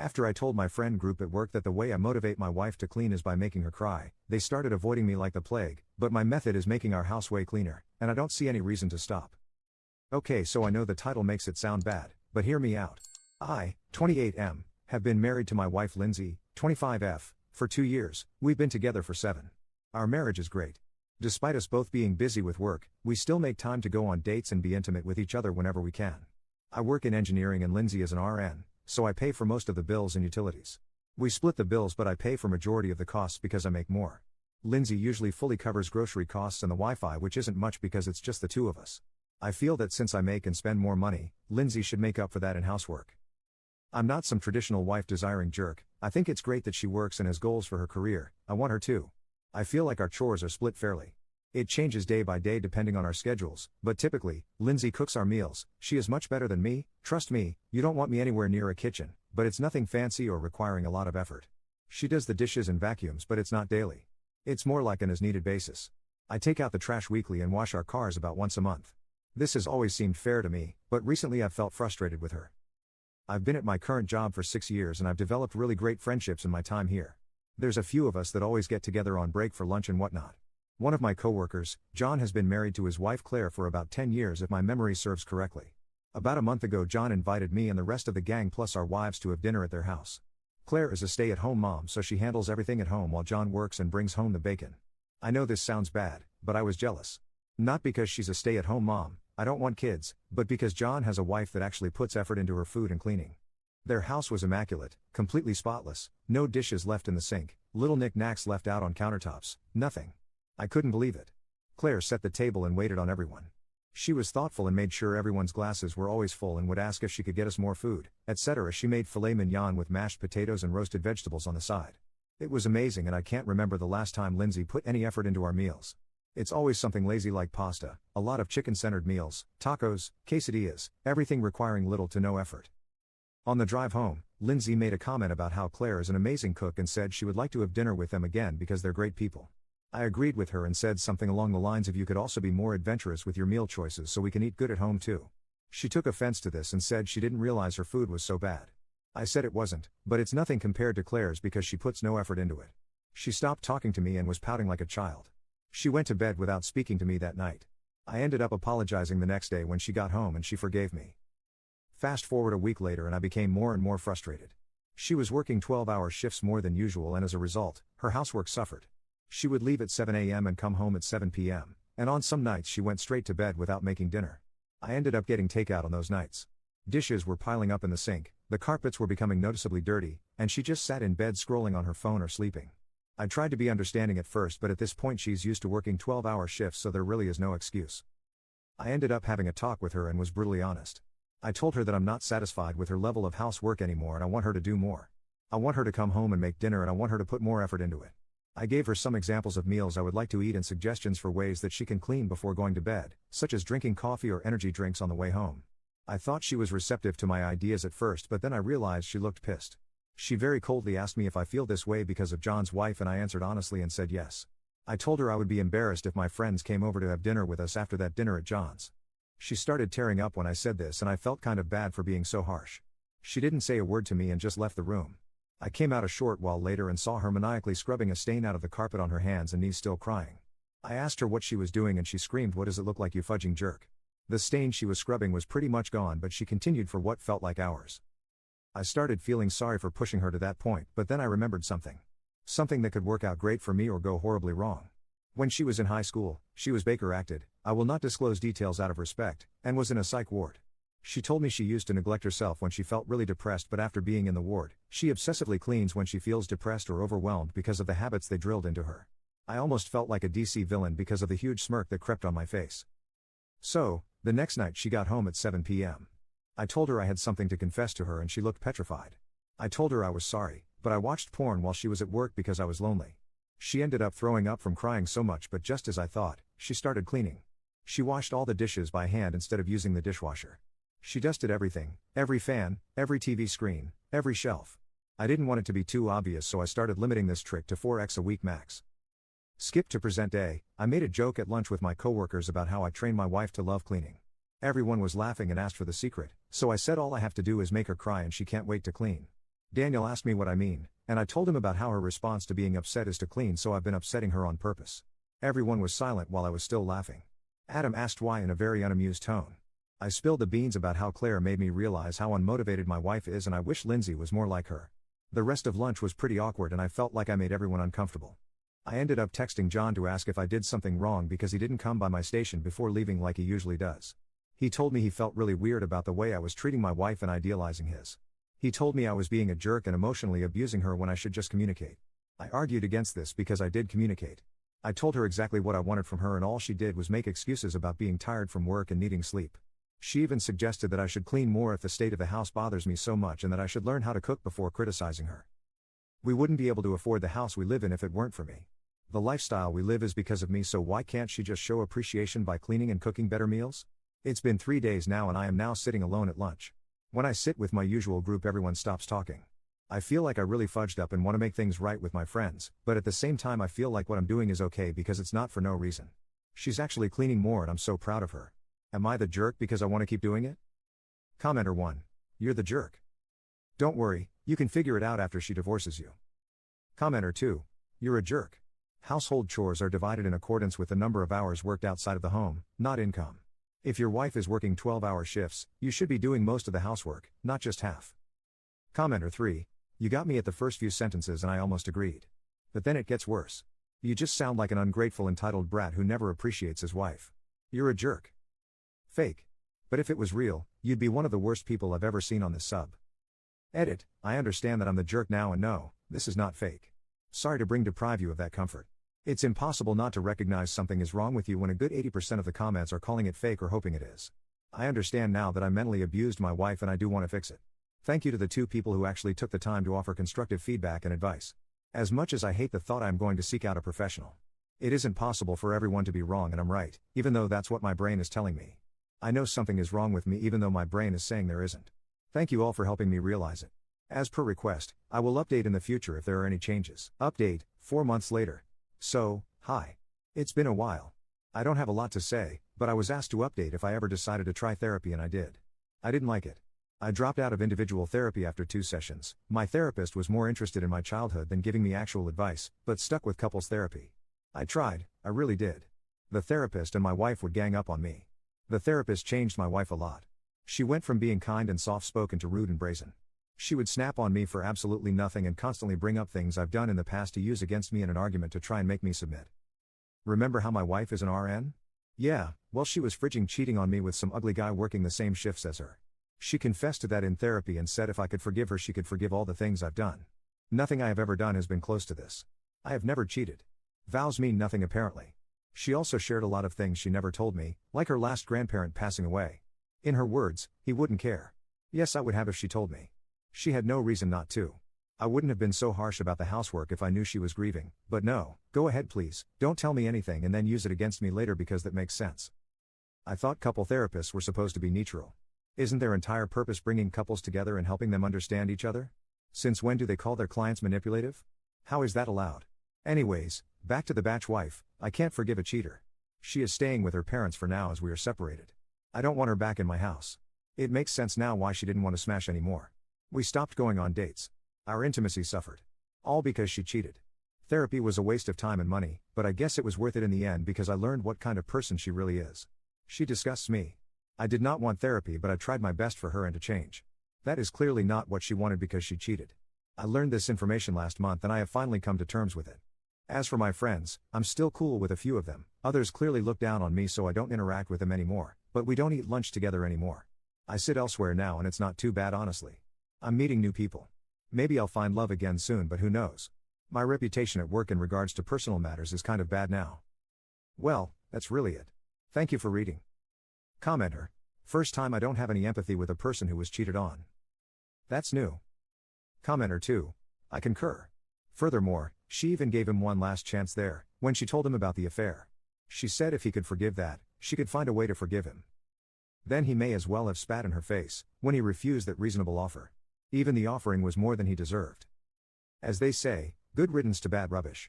After I told my friend group at work that the way I motivate my wife to clean is by making her cry, they started avoiding me like the plague, but my method is making our house way cleaner, and I don't see any reason to stop. Okay, so I know the title makes it sound bad, but hear me out. I, 28M, have been married to my wife Lindsay, 25F, for 2 years. We've been together for 7. Our marriage is great. Despite us both being busy with work, we still make time to go on dates and be intimate with each other whenever we can. I work in engineering and Lindsay is an RN, so I pay for most of the bills and utilities. We split the bills, but I pay for majority of the costs because I make more. Lindsay usually fully covers grocery costs and the Wi-Fi, which isn't much because it's just the two of us. I feel that since I make and spend more money, Lindsay should make up for that in housework. I'm not some traditional wife-desiring jerk. I think it's great that she works and has goals for her career. I want her to. I feel like our chores are split fairly. It changes day by day depending on our schedules, but typically, Lindsay cooks our meals. She is much better than me. Trust me, you don't want me anywhere near a kitchen, but it's nothing fancy or requiring a lot of effort. She does the dishes and vacuums, but it's not daily. It's more like an as-needed basis. I take out the trash weekly and wash our cars about once a month. This has always seemed fair to me, but recently I've felt frustrated with her. I've been at my current job for 6 years and I've developed really great friendships in my time here. There's a few of us that always get together on break for lunch and whatnot. One of my coworkers, John, has been married to his wife Claire for about 10 years if my memory serves correctly. About a month ago, John invited me and the rest of the gang plus our wives to have dinner at their house. Claire is a stay-at-home mom, so she handles everything at home while John works and brings home the bacon. I know this sounds bad, but I was jealous. Not because she's a stay-at-home mom, I don't want kids, but because John has a wife that actually puts effort into her food and cleaning. Their house was immaculate, completely spotless, no dishes left in the sink, little knickknacks left out on countertops, nothing. I couldn't believe it. Claire set the table and waited on everyone. She was thoughtful and made sure everyone's glasses were always full and would ask if she could get us more food, etc. She made filet mignon with mashed potatoes and roasted vegetables on the side. It was amazing, and I can't remember the last time Lindsay put any effort into our meals. It's always something lazy like pasta, a lot of chicken-centered meals, tacos, quesadillas, everything requiring little to no effort. On the drive home, Lindsay made a comment about how Claire is an amazing cook and said she would like to have dinner with them again because they're great people. I agreed with her and said something along the lines of, you could also be more adventurous with your meal choices so we can eat good at home too. She took offense to this and said she didn't realize her food was so bad. I said it wasn't, but it's nothing compared to Claire's because she puts no effort into it. She stopped talking to me and was pouting like a child. She went to bed without speaking to me that night. I ended up apologizing the next day when she got home and she forgave me. Fast forward a week later and I became more and more frustrated. She was working 12-hour shifts more than usual, and as a result, her housework suffered. She would leave at 7 a.m. and come home at 7 p.m., and on some nights she went straight to bed without making dinner. I ended up getting takeout on those nights. Dishes were piling up in the sink, the carpets were becoming noticeably dirty, and she just sat in bed scrolling on her phone or sleeping. I tried to be understanding at first, but at this point she's used to working 12-hour shifts, so there really is no excuse. I ended up having a talk with her and was brutally honest. I told her that I'm not satisfied with her level of housework anymore and I want her to do more. I want her to come home and make dinner, and I want her to put more effort into it. I gave her some examples of meals I would like to eat and suggestions for ways that she can clean before going to bed, such as drinking coffee or energy drinks on the way home. I thought she was receptive to my ideas at first, but then I realized she looked pissed. She very coldly asked me if I feel this way because of John's wife, and I answered honestly and said yes. I told her I would be embarrassed if my friends came over to have dinner with us after that dinner at John's. She started tearing up when I said this, and I felt kind of bad for being so harsh. She didn't say a word to me and just left the room. I came out a short while later and saw her maniacally scrubbing a stain out of the carpet on her hands and knees, still crying. I asked her what she was doing and she screamed, "What does it look like, you fudging jerk?" The stain she was scrubbing was pretty much gone, but she continued for what felt like hours. I started feeling sorry for pushing her to that point, but then I remembered something. Something that could work out great for me or go horribly wrong. When she was in high school, she was Baker acted, I will not disclose details out of respect, and was in a psych ward. She told me she used to neglect herself when she felt really depressed, but after being in the ward, she obsessively cleans when she feels depressed or overwhelmed because of the habits they drilled into her. I almost felt like a DC villain because of the huge smirk that crept on my face. So, the next night she got home at 7 p.m. I told her I had something to confess to her and she looked petrified. I told her I was sorry, but I watched porn while she was at work because I was lonely. She ended up throwing up from crying so much, but just as I thought, she started cleaning. She washed all the dishes by hand instead of using the dishwasher. She dusted everything, every fan, every TV screen, every shelf. I didn't want it to be too obvious, so I started limiting this trick to 4x a week max. Skip to present day, I made a joke at lunch with my coworkers about how I trained my wife to love cleaning. Everyone was laughing and asked for the secret, so I said all I have to do is make her cry and she can't wait to clean. Daniel asked me what I mean, and I told him about how her response to being upset is to clean, so I've been upsetting her on purpose. Everyone was silent while I was still laughing. Adam asked why in a very unamused tone. I spilled the beans about how Claire made me realize how unmotivated my wife is and I wish Lindsay was more like her. The rest of lunch was pretty awkward and I felt like I made everyone uncomfortable. I ended up texting John to ask if I did something wrong because he didn't come by my station before leaving like he usually does. He told me he felt really weird about the way I was treating my wife and idealizing his. He told me I was being a jerk and emotionally abusing her when I should just communicate. I argued against this because I did communicate. I told her exactly what I wanted from her and all she did was make excuses about being tired from work and needing sleep. She even suggested that I should clean more if the state of the house bothers me so much and that I should learn how to cook before criticizing her. We wouldn't be able to afford the house we live in if it weren't for me. The lifestyle we live is because of me, so why can't she just show appreciation by cleaning and cooking better meals? It's been 3 days now and I am now sitting alone at lunch. When I sit with my usual group everyone stops talking. I feel like I really fudged up and want to make things right with my friends, but at the same time I feel like what I'm doing is okay because it's not for no reason. She's actually cleaning more and I'm so proud of her. Am I the jerk because I want to keep doing it? Commenter 1. You're the jerk. Don't worry, you can figure it out after she divorces you. Commenter 2. You're a jerk. Household chores are divided in accordance with the number of hours worked outside of the home, not income. If your wife is working 12-hour shifts, you should be doing most of the housework, not just half. Commenter 3. You got me at the first few sentences and I almost agreed. But then it gets worse. You just sound like an ungrateful entitled brat who never appreciates his wife. You're a jerk. Fake. But if it was real, you'd be one of the worst people I've ever seen on this sub. Edit. I understand that I'm the jerk now and no, this is not fake. Sorry to deprive you of that comfort. It's impossible not to recognize something is wrong with you when a good 80% of the comments are calling it fake or hoping it is. I understand now that I mentally abused my wife and I do want to fix it. Thank you to the 2 people who actually took the time to offer constructive feedback and advice. As much as I hate the thought I'm going to seek out a professional. It isn't possible for everyone to be wrong and I'm right, even though that's what my brain is telling me. I know something is wrong with me even though my brain is saying there isn't. Thank you all for helping me realize it. As per request, I will update in the future if there are any changes. Update, 4 months later. So, hi. It's been a while. I don't have a lot to say, but I was asked to update if I ever decided to try therapy and I did. I didn't like it. I dropped out of individual therapy after 2 sessions. My therapist was more interested in my childhood than giving me actual advice, but stuck with couples therapy. I tried, I really did. The therapist and my wife would gang up on me. The therapist changed my wife a lot. She went from being kind and soft-spoken to rude and brazen. She would snap on me for absolutely nothing and constantly bring up things I've done in the past to use against me in an argument to try and make me submit. Remember how my wife is an RN? Yeah, well she was frigging cheating on me with some ugly guy working the same shifts as her. She confessed to that in therapy and said if I could forgive her she could forgive all the things I've done. Nothing I have ever done has been close to this. I have never cheated. Vows mean nothing apparently. She also shared a lot of things she never told me, like her last grandparent passing away. In her words, he wouldn't care. Yes, I would have if she told me. She had no reason not to. I wouldn't have been so harsh about the housework if I knew she was grieving, but no, go ahead please, don't tell me anything and then use it against me later because that makes sense. I thought couple therapists were supposed to be neutral. Isn't their entire purpose bringing couples together and helping them understand each other? Since when do they call their clients manipulative? How is that allowed? Anyways, back to the batch wife, I can't forgive a cheater. She is staying with her parents for now as we are separated. I don't want her back in my house. It makes sense now why she didn't want to smash anymore. We stopped going on dates. Our intimacy suffered. All because she cheated. Therapy was a waste of time and money, but I guess it was worth it in the end because I learned what kind of person she really is. She disgusts me. I did not want therapy but I tried my best for her and to change. That is clearly not what she wanted because she cheated. I learned this information last month and I have finally come to terms with it. As for my friends, I'm still cool with a few of them. Others clearly look down on me so I don't interact with them anymore, but we don't eat lunch together anymore. I sit elsewhere now and it's not too bad honestly. I'm meeting new people. Maybe I'll find love again soon but who knows. My reputation at work in regards to personal matters is kind of bad now. Well, that's really it. Thank you for reading. Commenter. First time I don't have any empathy with a person who was cheated on. That's new. Commenter 2. I concur. Furthermore, she even gave him one last chance there, when she told him about the affair. She said if he could forgive that, she could find a way to forgive him. Then he may as well have spat in her face, when he refused that reasonable offer. Even the offering was more than he deserved. As they say, good riddance to bad rubbish.